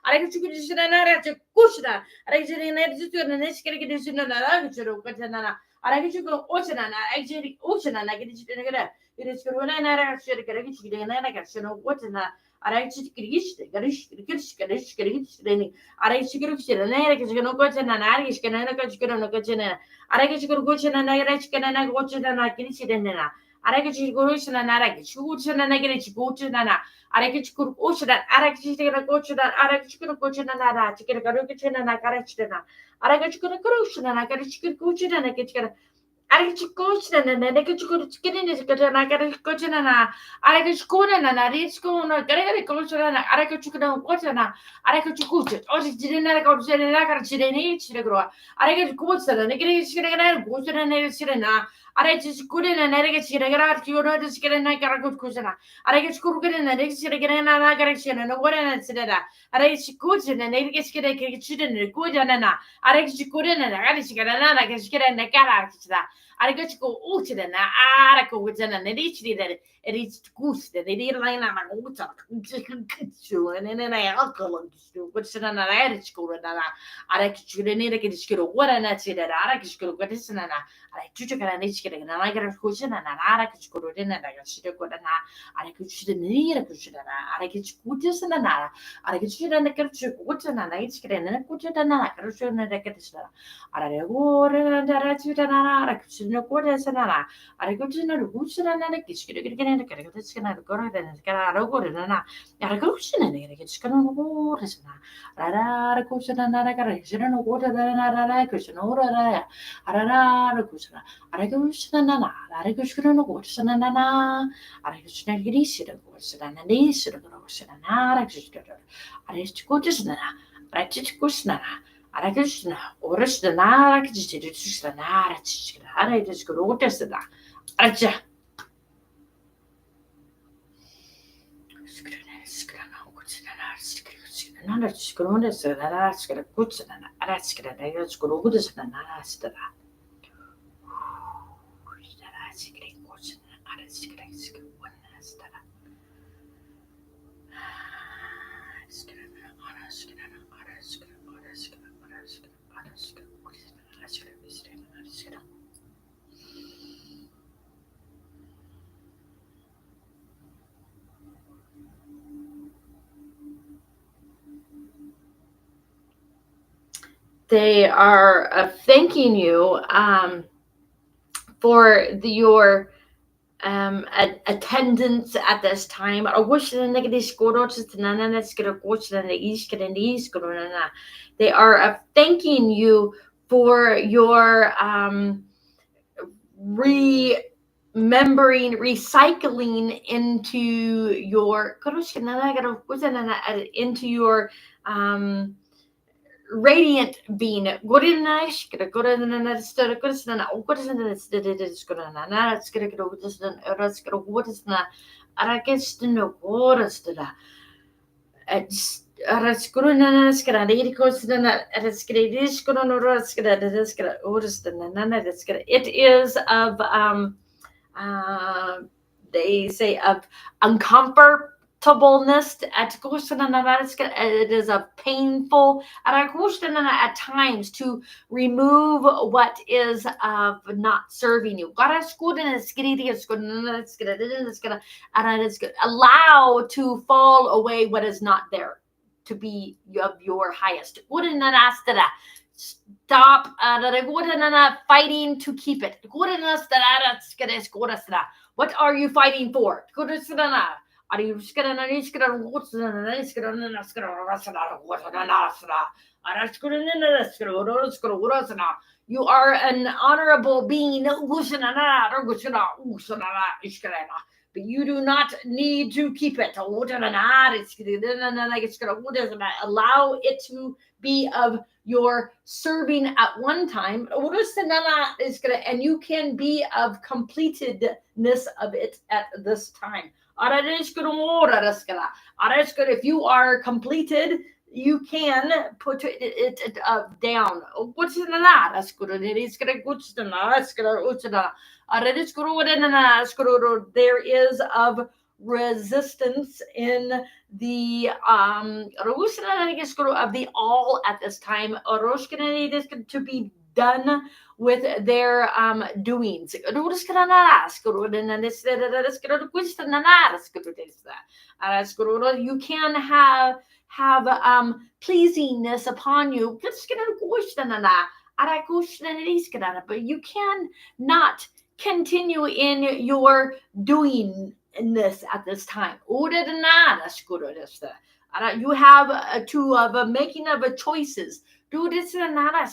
I like you to sit and I to push that. I like you to an next get it in an energy to get an ana. I like you to go ocean and I actually ocean and I get it to get it. It is good when I actually get it to and I get you know what in that. I actually reach the garish training. I actually go to an area because you know what's an irish can I get you on a good I guess you could go to an Irish can I watch it and I can see it in there. I guess you go to an Arabic, shoots and I get you go to Nana. I guess you could go to that. I guess you go to that. I guess you could go to Nana to get a garukin and I got it. I guess you could go to and I guess you could go to and I get Archikochen and then get you get in this good and I got a coaching and I get school and I read school and I get a coach and I got you know what and I got you coach it. Or didn't I go to the lagar chideni grow. I get coach and I get it and go to the sirena. I just couldn't and I get you out you know this get and I got a good question. I get school good and I get again and I got a and what and said that. I get coach and I get a children good and I get you couldn't and I get another get and I got that. I got to go out to the article with an edition that it is goose that they didn't line on my water. And then I alcohol to what's an Irish school and I should need to get school. What an answer that I school got this and I took an edition and I got a cushion and I could school in and I got to go and I could shoot in the cushion and I get scooters and another. I get shoot and I get to what's an ice cream and I put it and I got to shoot and I get this. I go and I shoot and I could no quarter sanana. I go to the roots and I get you get in the character that's going to go and get out of good and I go to the get skin on the water. I go to another correction and water than I cushion over there. I go to the nana. I go to the water and nana. I go to the easy to go and an easy to go and I just go to the I just go to Arakishna, Orishna, Rakishna, Narach, just go to the Archa. Another scrones and ask a good and ask a negative scrodes and asked that. They are thanking you for your attendance at this time. They are thanking you for your remembering, recycling into your um, radiant being. It is of uh, they say of uncomfortableness. It is of painful at times to remove what is of not serving you. Allow to fall away what is not there to be of your highest. Stop fighting to keep it. What are you fighting for? You are an honorable being, but you do not need to keep it. Allow it to be of your serving at one time, and you can be of completedness of it at this time. If you are completed, you can put it down. There is of resistance in the of the all at this time to be done with their doings. You can have pleasingness upon you, but you can not continue in your doingness at this time. You have to making of choices. Do this and that.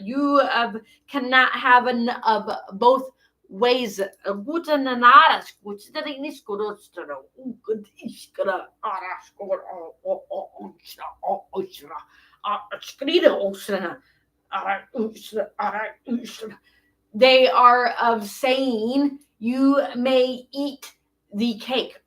You cannot have of both ways. They are of saying you may eat the cake,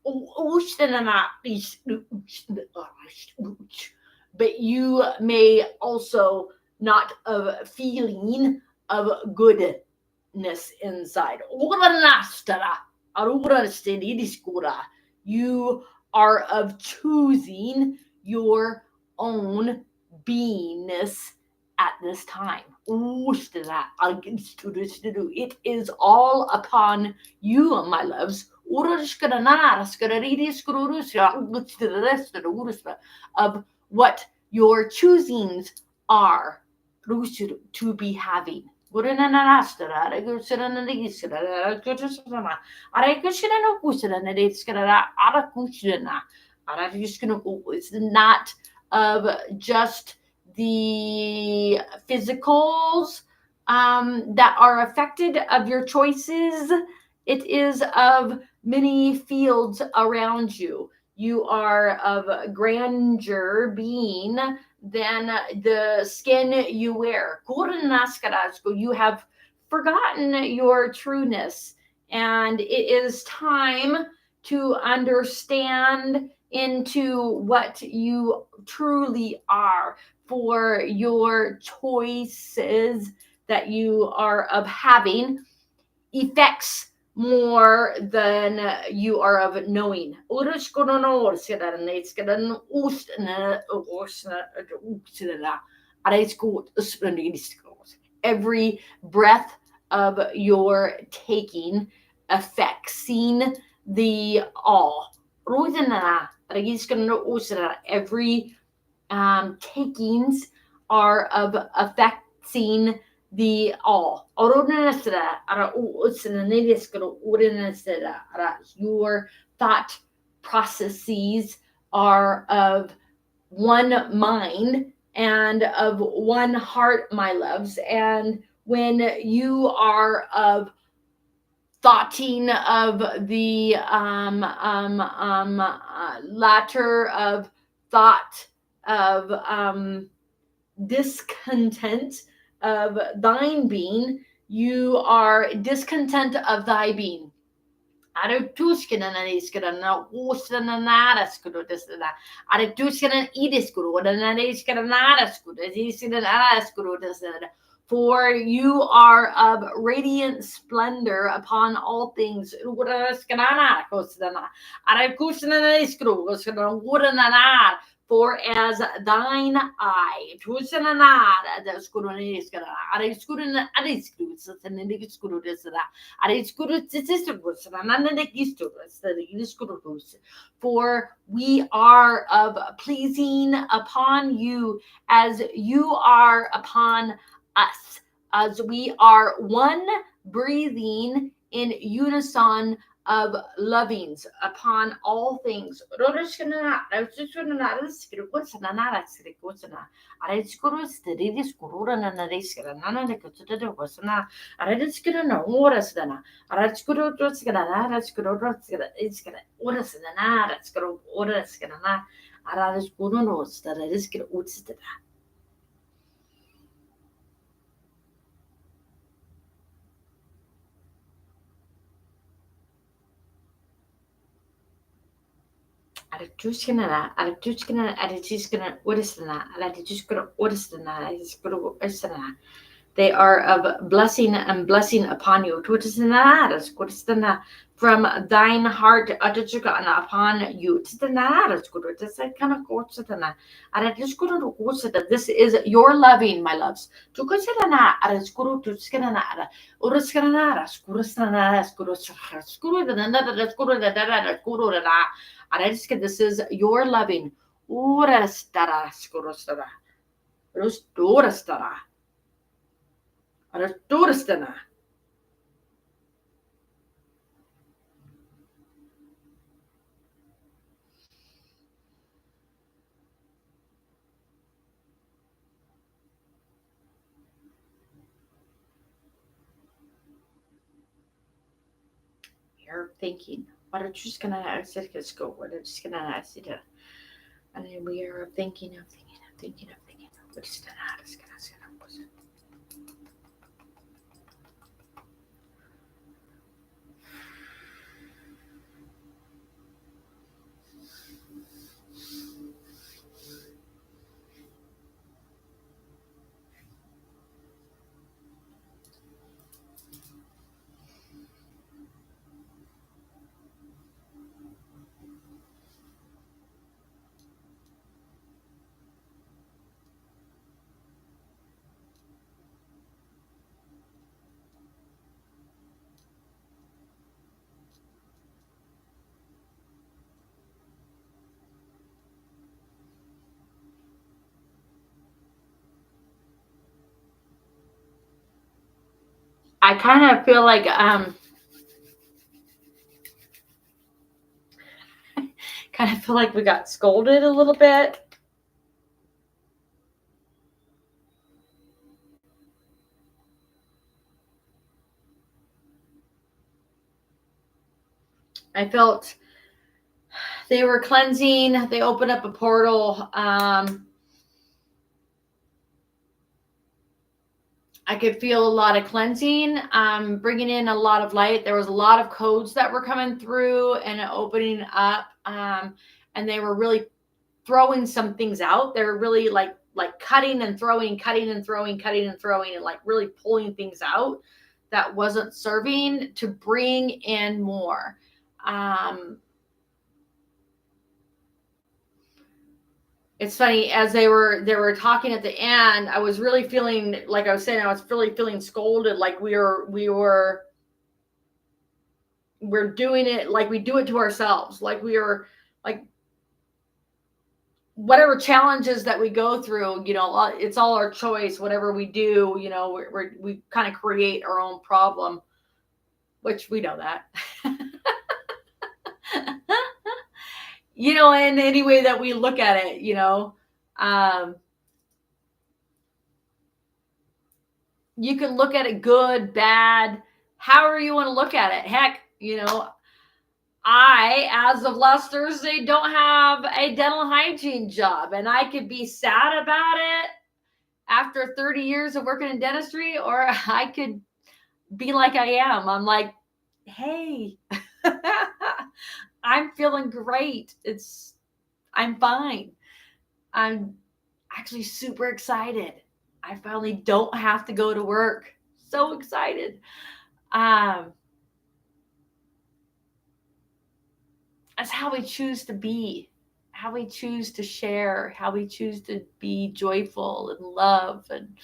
but you may also not of feeling of goodness inside. You are of choosing your own beingness at this time. It is all upon you, my loves, of what your choosings are to be having. It's not of just the physicals that are affected of your choices. It is of many fields around you. You are of grandeur being than the skin you wear. You have forgotten your trueness, and it is time to understand into what you truly are, for your choices that you are of having effects more than you are of knowing. Every breath of your taking affecting the all. Every takings are of affecting the all. Your thought processes are of one mind and of one heart, my loves. And when you are of thoughting of the latter of thought of discontent of thine being, you are discontent of thy being. Are tuskinen iskinen na uusena naaraskuru desna. Are tuskinen idiskuru oder nariskinen naaraskuru iskinen araskuru desna. For you are of radiant splendor upon all things. For as thine eye, for we are of pleasing upon you as you are upon us, as we are one breathing in unison of lovings upon all things. They are of blessing and blessing upon you. From thine heart upon you. This is your loving, my loves. This is your loving. You're thinking, what are just gonna ask us go? What are just gonna ask you to, and then we are thinking of. What is gonna ask us? I kind of feel like we got scolded a little bit. I felt they were cleansing. They opened up a portal. I could feel a lot of cleansing, bringing in a lot of light. There was a lot of codes that were coming through and opening up, and they were really throwing some things out. They were really like cutting and throwing, and like really pulling things out that wasn't serving to bring in more. It's funny, as they were talking at the end, I was really feeling, like I was saying, I was really feeling scolded, like we were we're doing it like we do it to ourselves, like we are, like, whatever challenges that we go through, it's all our choice. Whatever we do, we kind of create our own problem, which we know that. In any way that we look at it, you can look at it good, bad, however you want to look at it. Heck, I, as of last Thursday, don't have a dental hygiene job, and I could be sad about it after 30 years of working in dentistry, or I could be like I am. I'm like, hey, I'm feeling great. I'm fine. I'm actually super excited. I finally don't have to go to work. So excited. That's how we choose to be, how we choose to share, how we choose to be joyful and love, and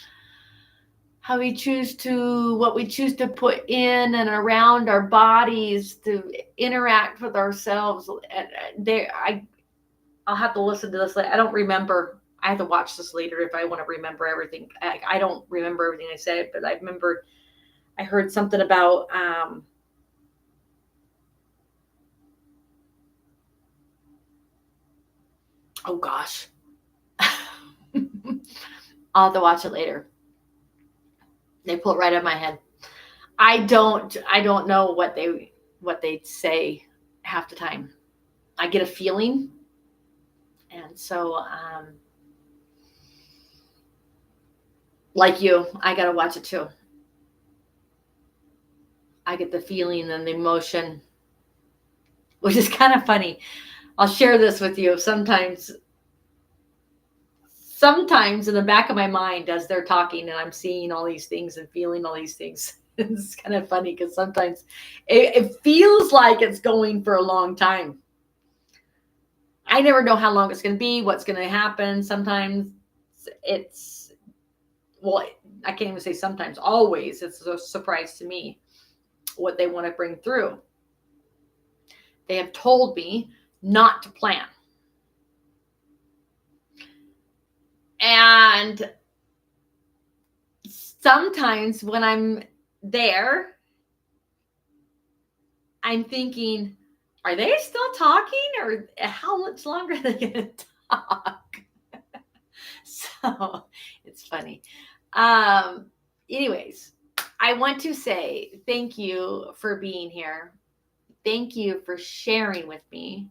what we choose to put in and around our bodies to interact with ourselves. I'll have to listen to this later. I don't remember. I have to watch this later if I want to remember everything. I don't remember everything I said, but I remember I heard something about oh gosh. I'll have to watch it later. They pull it right out of my head. I don't know what they say half the time. I get a feeling. And so, like you, I got to watch it too. I get the feeling and the emotion, which is kind of funny. I'll share this with you. Sometimes in the back of my mind, as they're talking and I'm seeing all these things and feeling all these things, it's kind of funny because sometimes it feels like it's going for a long time. I never know how long it's going to be, what's going to happen. Sometimes I can't even say sometimes, always it's a surprise to me what they want to bring through. They have told me not to plan. And sometimes when I'm there, I'm thinking, are they still talking, or how much longer are they going to talk? So it's funny. Anyways, I want to say thank you for being here. Thank you for sharing with me.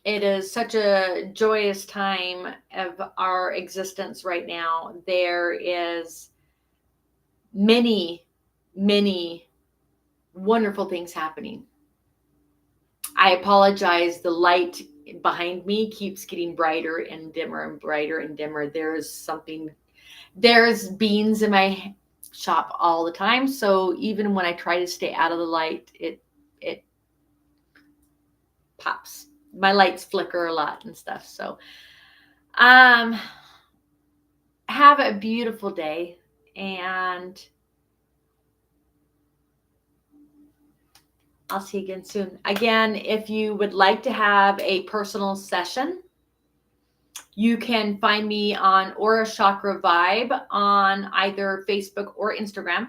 It is such a joyous time of our existence right now. There is many, many wonderful things happening. I apologize. The light behind me keeps getting brighter and dimmer and brighter and dimmer. There's beans in my shop all the time. So even when I try to stay out of the light, it pops. My lights flicker a lot and stuff. So, have a beautiful day, and I'll see you again soon. Again, if you would like to have a personal session, you can find me on Aura Chakra Vibe on either Facebook or Instagram.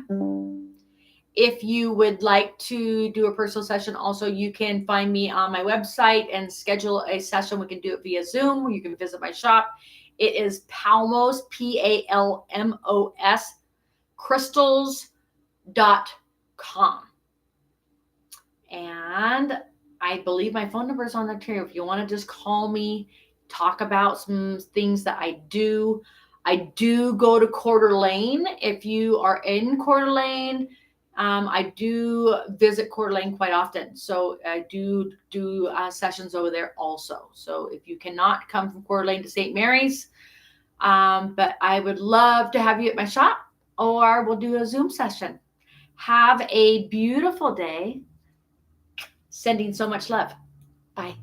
If you would like to do a personal session, also, you can find me on my website and schedule a session. We can do it via Zoom. You can visit my shop. It is Palmos, PALMOS, crystals.com. And I believe my phone number is on there too. If you want to just call me, talk about some things that I do. I do go to Coeur d'Alene. If you are in Coeur d'Alene, I do visit Coeur d'Alene quite often. So I do sessions over there also. So if you cannot come from Coeur d'Alene to St. Mary's, but I would love to have you at my shop, or we'll do a Zoom session. Have a beautiful day. Sending so much love. Bye.